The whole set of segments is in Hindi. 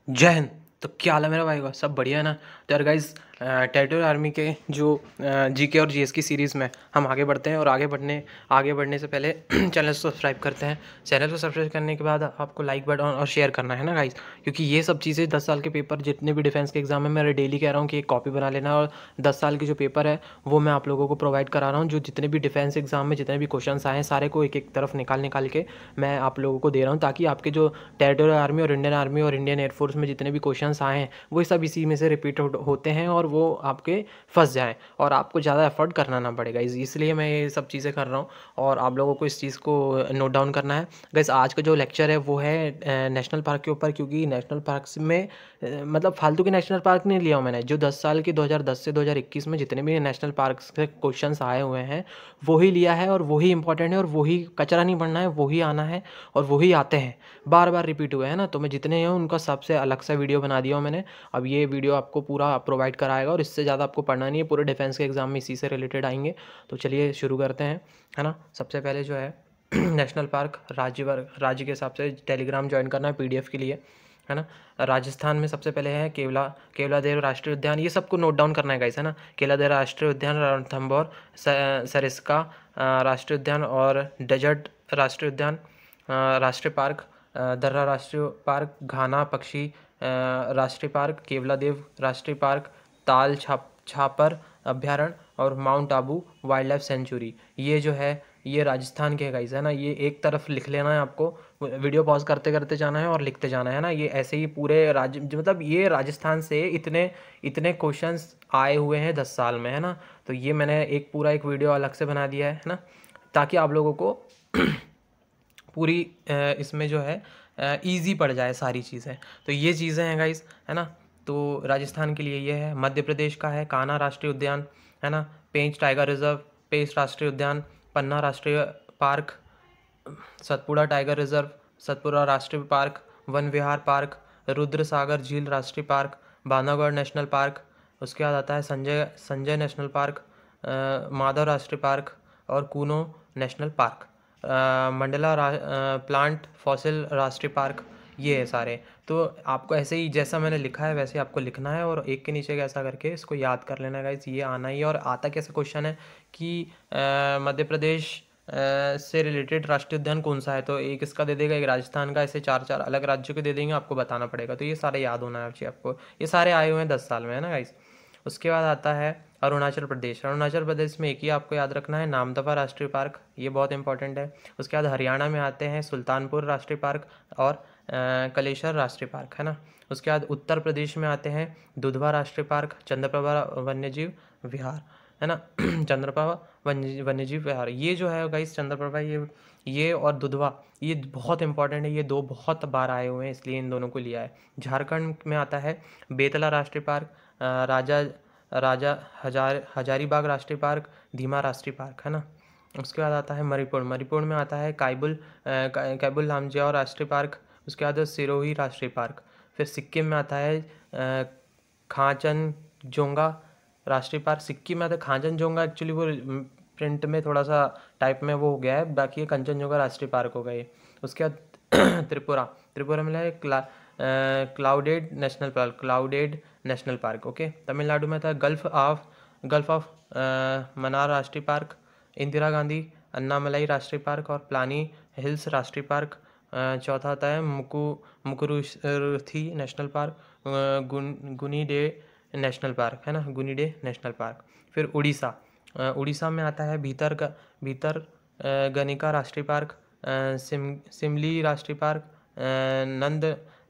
जय हिंद। तो क्या हाल है मेरा भाई का? सब बढ़िया है ना? तो यार गाइस, टेरिटोरियल आर्मी के जो जीके और जीएस की सीरीज़ में हम आगे बढ़ते हैं और आगे बढ़ने से पहले चैनल को सब्सक्राइब करते हैं। चैनल को सब्सक्राइब करने के बाद आपको लाइक बटन और शेयर करना है ना गाइस, क्योंकि ये सब चीज़ें 10 साल के पेपर जितने भी डिफेंस के एग्जाम है, मैं डेली कह रहा हूँ कि एक कॉपी बना लेना। और 10 साल के जो पेपर है वो मैं आप लोगों को प्रोवाइड करा रहा हूँ। जो जितने भी डिफेंस एग्जाम में जितने भी क्वेश्चन आए हैं, सारे को एक एक तरफ निकाल के मैं आप लोगों को दे रहा हूँ, ताकि आपके जो टेरिटोरियल आर्मी और इंडियन एयरफोर्स में जितने भी क्वेश्चंस आए हैं वो सब इसी में से रिपीट होते हैं और वो आपके फंस जाएं और आपको ज़्यादा एफर्ट करना ना पड़ेगा। इसलिए मैं ये सब चीज़ें कर रहा हूँ और आप लोगों को इस चीज़ को नोट डाउन करना है। गैस, आज का जो लेक्चर है वो है नेशनल पार्क के ऊपर, क्योंकि नेशनल पार्क में मतलब फालतू के नेशनल पार्क नहीं लिया हूँ मैंने। जो 10 साल की 2010 से 2021 में जितने भी नेशनल पार्क से क्वेश्चन आए हुए हैं वो ही लिया है और वही इंपॉर्टेंट है और वही कचरा नहीं पड़ना है, वही आना है और वही आते हैं। बार बार रिपीट हुए हैं ना, तो मैं जितने हैं उनका सबसे अलग सा वीडियो बना दिया हूँ मैंने। अब ये वीडियो आपको पूरा प्रोवाइड कराएगा और इससे ज़्यादा आपको पढ़ना नहीं है। पूरे डिफेंस के एग्जाम में इसी से रिलेटेड आएंगे। तो चलिए शुरू करते हैं, है ना। सबसे पहले जो है नेशनल पार्क राज्य के हिसाब से टेलीग्राम ज्वाइन करना है पीडीएफ के लिए, है ना। राजस्थान में सबसे पहले है केवलादेव राष्ट्रीय उद्यान। ये सबको नोट डाउन करना है गाइस, है ना। केवलादेव राष्ट्रीय उद्यान, रणथंभौर, सरिस्का राष्ट्रीय उद्यान और डेजर्ट राष्ट्रीय उद्यान, राष्ट्रीय पार्क, दर्रा राष्ट्रीय पार्क, घाना पक्षी राष्ट्रीय पार्क, केवलादेव राष्ट्रीय पार्क, ताल छापर अभ्यारण्य और mount Abu wild life sanctuary. ये जो है ये राजस्थान के गाइस, है ना। ये एक तरफ लिख लेना है आपको, वीडियो पॉज करते करते जाना है और लिखते जाना है ना। ये ऐसे ही पूरे राज्य मतलब ये राजस्थान से इतने इतने क्वेश्चंस आए हुए हैं 10 साल में, है ना। तो ये मैंने एक वीडियो अलग से बना दिया है ना, ताकि आप लोगों को पूरी इसमें जो है इजी पड़ जाए सारी चीज़ें। तो ये चीज़ें हैं गाइस, है ना। तो राजस्थान के लिए ये है। मध्य प्रदेश का है कान्हा राष्ट्रीय उद्यान, है ना। पेंच टाइगर रिजर्व, पेंच राष्ट्रीय उद्यान, पन्ना राष्ट्रीय park, Satpura tiger reserve, Satpura राष्ट्रीय पार्क, वन विहार पार्क, रुद्र सागर झील राष्ट्रीय पार्क, बांधवगढ़ नेशनल पार्क। उसके बाद आता है संजय नेशनल पार्क, माधव राष्ट्रीय पार्क और Kuno national park, Mandla plant fossil राष्ट्रीय पार्क। ये है सारे। तो आपको ऐसे ही जैसा मैंने लिखा है वैसे आपको लिखना है और एक के नीचे एक ऐसा करके इसको याद कर लेना गाइस। ये आना ही। और आता कैसे क्वेश्चन है कि मध्य प्रदेश से रिलेटेड राष्ट्रीय उद्यान कौन सा है, तो एक इसका दे देगा, एक राजस्थान का, ऐसे चार चार अलग राज्यों के दे देंगे, आपको बताना पड़ेगा। तो ये सारे याद होना चाहिए आपको। ये सारे आए हुए हैं 10 साल में, है ना गाइस। उसके बाद आता है अरुणाचल प्रदेश। अरुणाचल प्रदेश में एक ही आपको याद रखना है, नामदफा राष्ट्रीय पार्क। ये बहुत इंपॉर्टेंट है। उसके बाद हरियाणा में आते हैं सुल्तानपुर राष्ट्रीय पार्क और कलेश्वर राष्ट्रीय पार्क, है ना। उसके बाद उत्तर प्रदेश में आते हैं दुधवा राष्ट्रीय पार्क, चंद्रप्रभा वन्यजीव विहार, है ना। चंद्रप्रभा वन्यजीव विहार। ये जो है गाइस चंद्रप्रभा, ये और दुधवा, ये बहुत इंपॉर्टेंट है। ये दो बहुत बार आए हुए हैं, इसलिए इन दोनों को लिया है। झारखंड में आता है बेतला राष्ट्रीय पार्क, राजा राजा हजारीबाग राष्ट्रीय पार्क, धीमा राष्ट्रीय पार्क, है ना। उसके बाद आता है मणिपुर में आता है कैबुल लामजाओ राष्ट्रीय पार्क। उसके बाद सिरोही राष्ट्रीय पार्क। फिर सिक्किम में आता है खाचनजोंगा राष्ट्रीय पार्क। सिक्किम में आता है खाचनजोंगा, एक्चुअली वो प्रिंट में थोड़ा सा टाइप में वो हो गया है, बाकी ये कंचनजोंगा राष्ट्रीय पार्क हो गए। उसके बाद त्रिपुरा में है clouded national park. Okay. Tamil Nadu में था गल्फ ऑफ मन्नार राष्ट्रीय पार्क, इंदिरा गांधी अन्नामलाई राष्ट्रीय पार्क और प्लानी हिल्स राष्ट्रीय पार्क। चौथा आता है मुकुरुथी नेशनल पार्क, गुनीडे नेशनल पार्क, है ना, गुनीडे नेशनल पार्क। फिर उड़ीसा में आता है भीतर गनिका राष्ट्रीय पार्क, सिमली राष्ट्रीय पार्क,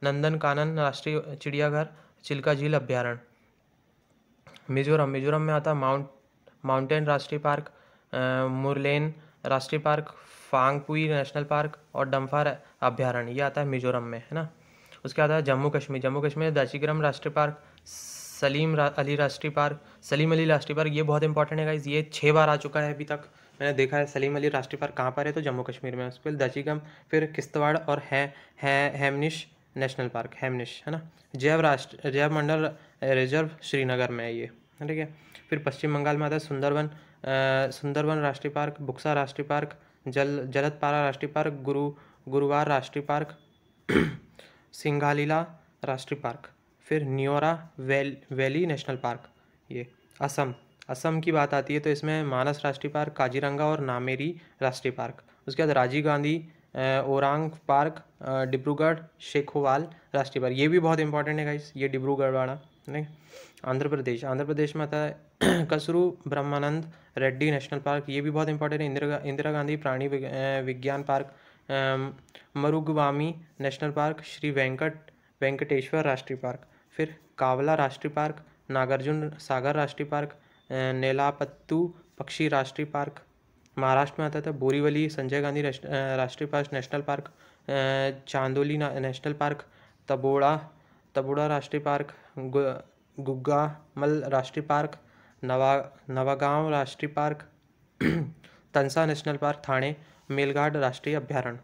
नंदनकानन राष्ट्रीय चिड़ियाघर, चिल्का झील अभ्यारण्य। मिजोरम में आता है माउंटेन राष्ट्रीय पार्क, मुरलेन राष्ट्रीय पार्क, फांगपुई नेशनल पार्क और डम्फार अभ्यारण्य। ये आता है मिजोरम में, है ना। उसके बाद आता है जम्मू कश्मीर दाशीग्राम राष्ट्रीय पार्क, सलीम अली राष्ट्रीय पार्क। ये बहुत इंपॉर्टेंट है गाइस। ये 6 बार आ चुका है अभी तक, मैंने देखा है। सलीम अली राष्ट्रीय पार्क कहाँ पर है, तो जम्मू कश्मीर में। उस पर दाशीगम, फिर किश्तवाड़ और हेमनिश नेशनल पार्क, हेमनिश, है ना। जैव मंडल रिजर्व श्रीनगर में है ये, ठीक है। फिर पश्चिम बंगाल में आता है सुंदरवन राष्ट्रीय पार्क, बुक्सा राष्ट्रीय पार्क, जलदपारा राष्ट्रीय पार्क, गुरुवार राष्ट्रीय पार्क, सिंघालीला राष्ट्रीय पार्क। फिर न्योरा वैली नेशनल पार्क, ये असम। असम की बात आती है तो इसमें मानस राष्ट्रीय पार्क, काजीरंगा और नामेरी राष्ट्रीय पार्क। उसके बाद राजीव गांधी ओरांग पार्क, डिब्रूगढ़ शेखोवाल राष्ट्रीय पार्क, ये भी बहुत इंपॉर्टेंट है गाइस, ये डिब्रूगढ़ वाला नहीं। आंध्र प्रदेश में आता है कसरू ब्रह्मानंद रेड्डी नेशनल पार्क, ये भी बहुत इंपॉर्टेंट है। इंदिरा गांधी प्राणी विज्ञान park, Mrugavani national park, Shri Venkateshwara राष्ट्रीय पार्क। फिर कावला राष्ट्रीय पार्क, नागार्जुन सागर राष्ट्रीय पार्क, नेलापत्तू पक्षी राष्ट्रीय पार्क। महाराष्ट्र में आता था बोरीवली संजय गांधी राष्ट्रीय park national park, Chandoli national park, Tadoba राष्ट्रीय पार्क, गुग्गामल राष्ट्रीय पार्क, नवागांव राष्ट्रीय park, Tansa national park, Thane, Melghat राष्ट्रीय अभ्यारण्य।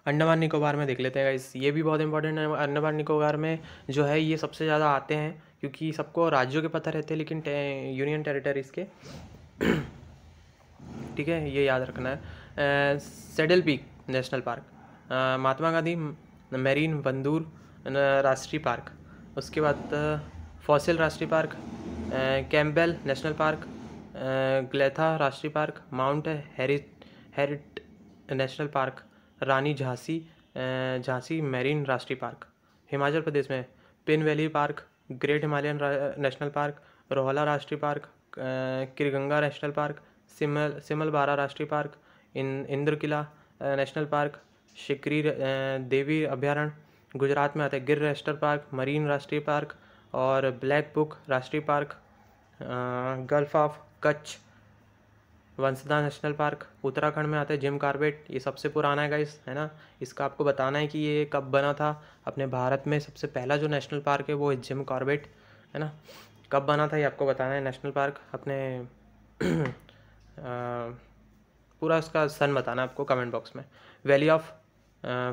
अंडमान निकोबार में देख लेते हैं गाइस, ये भी बहुत इंपॉर्टेंट है। अंडमान निकोबार में जो है ये सबसे ज़्यादा आते हैं, क्योंकि सबको राज्यों के पता रहते हैं लेकिन यूनियन टेरिटरीज़ के ठीक है, ये याद रखना है। Saddle peak national park, Mahatma Gandhi marine Wandoor राष्ट्रीय पार्क। उसके बाद फॉसिल राष्ट्रीय park, Campbell national park, Galathea राष्ट्रीय park, mount Harriet national park, Rani Jhansi marine राष्ट्रीय पार्क। हिमाचल प्रदेश में Pin valley park, great Himalayan national park, Rohla राष्ट्रीय park, Khirganga national park, Simbalbara राष्ट्रीय park, Inder Kila national park, Shikari Devi अभ्यारण्य। गुजरात में आता है गिर नेशनल पार्क, मरीन राष्ट्रीय पार्क और ब्लैक बुक राष्ट्रीय park, gulf of Kutch Vansda national park. Uttarakhand में आता है जिम कॉर्बेट, ये सबसे पुराना है गाइस, है ना। इसका आपको बताना है कि ये कब बना था। अपने भारत में सबसे पहला जो नेशनल पार्क है वो है जिम कॉर्बेट, है ना। कब बना था ये आपको बताना है। नेशनल पार्क अपने पूरा इसका सन बताना है आपको कमेंट बॉक्स में। वैली ऑफ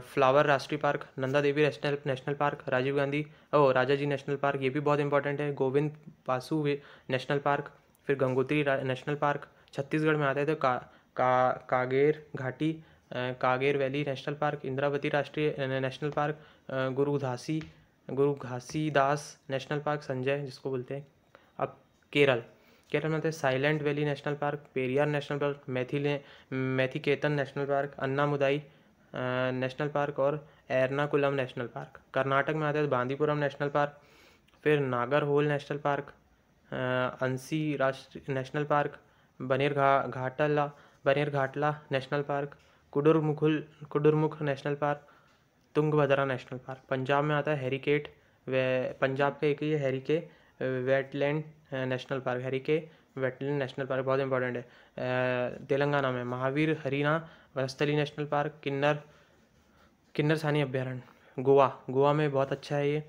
फ्लावर राष्ट्रीय park, Nanda Devi national park, Rajiv Gandhi राजा जी नेशनल पार्क, ये भी बहुत इंपॉर्टेंट है। गोविंद बासु नेशनल पार्क, फिर गंगोत्री नेशनल पार्क। छत्तीसगढ़ में आते थे कागेर घाटी, कागेर वैली नेशनल पार्क, इंद्रावती राष्ट्रीय नेशनल पार्क, गुरु घासीदास नेशनल पार्क, संजय जिसको बोलते हैं। अब केरल में आते हैं silent valley national park, Periyar national park, Mathikettan national park, Anamudi national park और एर्नाकुलम नेशनल पार्क। कर्नाटक में आते हैं बांदीपुरम नेशनल पार्क, फिर नागरहोल नेशनल पार्क, अंसी राष्ट्रीय national park, Bannerghatta national park, Kudremukh national park, Tungabhadra national park. Punjab में आता है हेरिकेट, पंजाब का एक ही है Harike wetland national park, Harike wetland national park बहुत इंपॉर्टेंट है। तेलंगाना में Mahavir Harina Vanasthali national park, Kinnerasani अभ्यारण्य। गोवा में बहुत अच्छा है ये,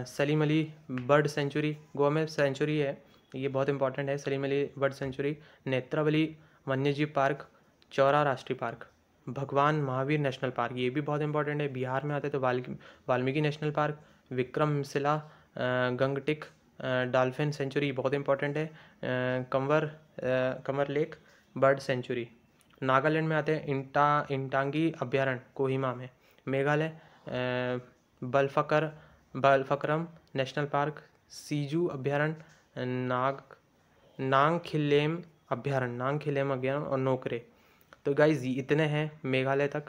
सलीम अली बर्ड सेंचुरी, गोवा में सेंचुरी है, ये बहुत इंपॉर्टेंट है, सलीम अली बर्ड सेंचुरी। नेत्रावली वन्यजीव पार्क, चौरा राष्ट्रीय पार्क। भगवान महावीर नेशनल पार्क, ये भी बहुत इंपॉर्टेंट है। बिहार में आते तो Valmiki national park, Vikramshila Gangetic dolphin sanctuary बहुत इंपॉर्टेंट है। Kanwar lake bird sanctuary. Nagaland में आते हैं इंटांगी अभ्यारण्य, कोहिमा में। मेघालय बलफकरम नेशनल पार्क, सीजू अभ्यारण्य, नांगखिलेम अभ्यारण्य और नोकरे। तो गाइज इतने हैं मेघालय तक।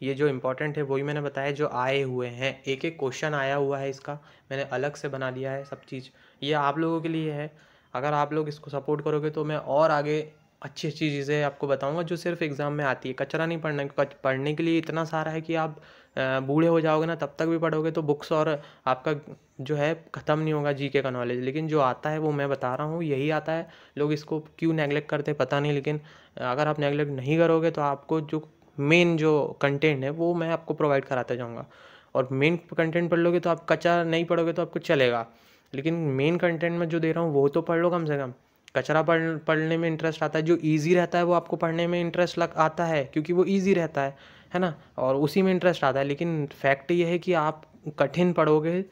ये जो इम्पोर्टेंट है वही मैंने बताया, जो आए हुए हैं। एक एक क्वेश्चन आया हुआ है, इसका मैंने अलग से बना दिया है सब चीज़। ये आप लोगों के लिए है, अगर आप लोग इसको सपोर्ट करोगे तो मैं और आगे अच्छी अच्छी चीज़ें आपको बताऊंगा जो सिर्फ एग्ज़ाम में आती है। कचरा नहीं पढ़ने के लिए इतना सारा है कि आप बूढ़े हो जाओगे ना तब तक भी पढ़ोगे तो बुक्स और आपका जो है ख़त्म नहीं होगा जीके का नॉलेज। लेकिन जो आता है वो मैं बता रहा हूँ, यही आता है। लोग इसको क्यों नेगलेक्ट करते पता नहीं, लेकिन अगर आप नेगलेक्ट नहीं करोगे तो आपको जो मेन जो कंटेंट है वो मैं आपको प्रोवाइड कराता जाऊँगा। और मेन कंटेंट पढ़ लोगे तो आप कचरा नहीं पढ़ोगे तो आपको चलेगा, लेकिन मेन कंटेंट में जो दे रहा हूँ वो तो पढ़ लो कम से कम। कचरा पढ़ने में इंटरेस्ट आता है, जो इजी रहता है वो आपको पढ़ने में इंटरेस्ट आता है क्योंकि वो इजी रहता है ना, और उसी में इंटरेस्ट आता है। लेकिन फैक्ट ये है कि आप कठिन पढ़ोगे,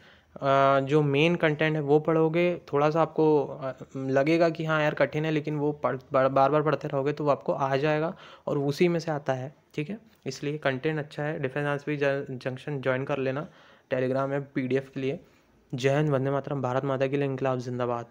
जो मेन कंटेंट है वो पढ़ोगे, थोड़ा सा आपको लगेगा कि हाँ यार कठिन है, लेकिन वो बार बार पढ़ते रहोगे तो वो आपको आ जाएगा और उसी में से आता है। ठीक है, इसलिए कंटेंट अच्छा है। डिफेंस आर्मी जंक्शन ज्वाइन कर लेना, टेलीग्राम है PDF के लिए। जय हिंद, वंदे मातरम, भारत माता के लिए, इंकलाब जिंदाबाद।